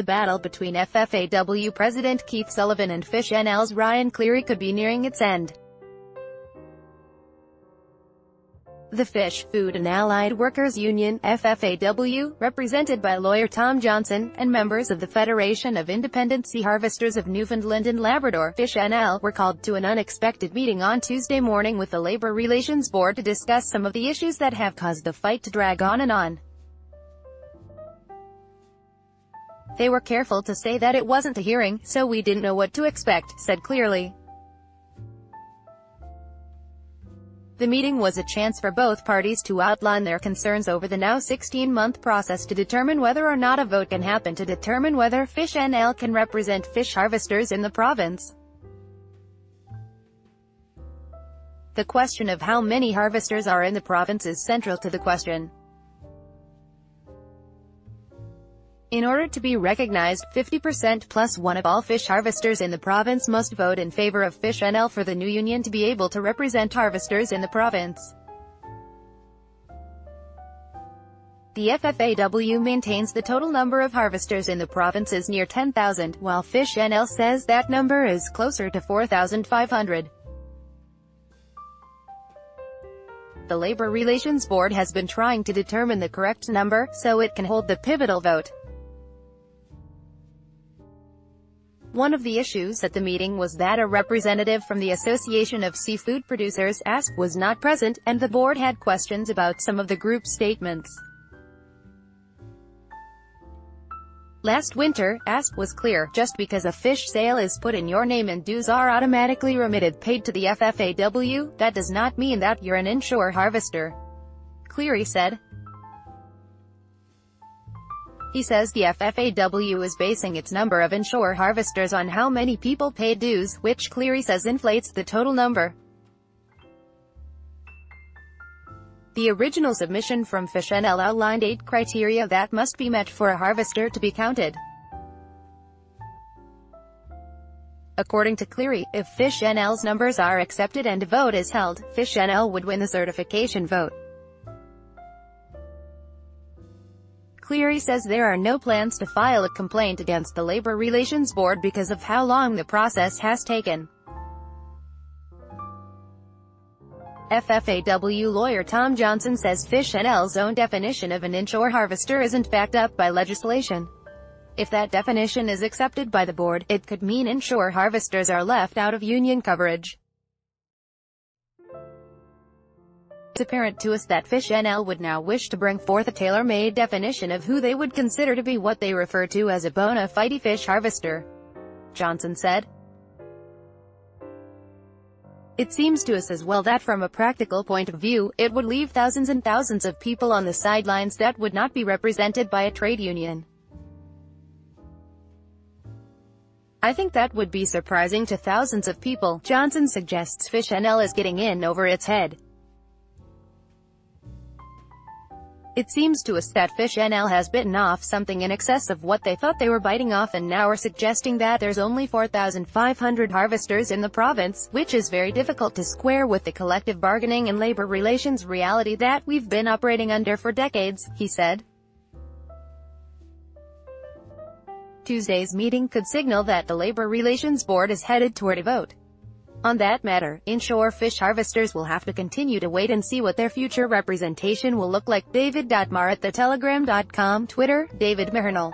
the battle between FFAW President Keith Sullivan and Fish NL's Ryan Cleary could be nearing its end. The Fish, Food and Allied Workers Union, FFAW, represented by lawyer Tom Johnson, and members of the Federation of Independent Sea Harvesters of Newfoundland and Labrador, Fish NL, were called to an unexpected meeting on Tuesday morning with the Labor Relations Board to discuss some of the issues that have caused the fight to drag on and on. They were careful to say that it wasn't a hearing, so we didn't know what to expect, said Cleary. The meeting was a chance for both parties to outline their concerns over the now 16-month process to determine whether or not a vote can happen to determine whether Fish NL can represent fish harvesters in the province. The question of how many harvesters are in the province is central to the question. In order to be recognized, 50% plus one of all fish harvesters in the province must vote in favor of Fish NL for the new union to be able to represent harvesters in the province. The FFAW maintains the total number of harvesters in the province is near 10,000, while Fish NL says that number is closer to 4,500. The Labor Relations Board has been trying to determine the correct number, so it can hold the pivotal vote. One of the issues at the meeting was that a representative from the Association of Seafood Producers, ASP, was not present, and the board had questions about some of the group's statements. Last winter, ASP was clear, just because a fish sale is put in your name and dues are automatically paid to the FFAW, that does not mean that you're an inshore harvester, Cleary said. He says the FFAW is basing its number of inshore harvesters on how many people pay dues, which Cleary says inflates the total number. The original submission from Fish NL outlined 8 criteria that must be met for a harvester to be counted. According to Cleary, if Fish NL's numbers are accepted and a vote is held, Fish NL would win the certification vote. Cleary says there are no plans to file a complaint against the Labor Relations Board because of how long the process has taken. FFAW lawyer Tom Johnson says Fish NL's own definition of an inshore harvester isn't backed up by legislation. If that definition is accepted by the board, it could mean inshore harvesters are left out of union coverage. It's apparent to us that Fish NL would now wish to bring forth a tailor-made definition of who they would consider to be what they refer to as a bona fide fish harvester, Johnson said. It seems to us as well that from a practical point of view, it would leave thousands and thousands of people on the sidelines that would not be represented by a trade union. I think that would be surprising to thousands of people. Johnson suggests Fish NL is getting in over its head. It seems to us that Fish NL has bitten off something in excess of what they thought they were biting off and now are suggesting that there's only 4,500 harvesters in the province, which is very difficult to square with the collective bargaining and labor relations reality that we've been operating under for decades, he said. Tuesday's meeting could signal that the Labor Relations Board is headed toward a vote. On that matter, inshore fish harvesters will have to continue to wait and see what their future representation will look like. David.Mar@thetelegram.com, Twitter, David Mahernal.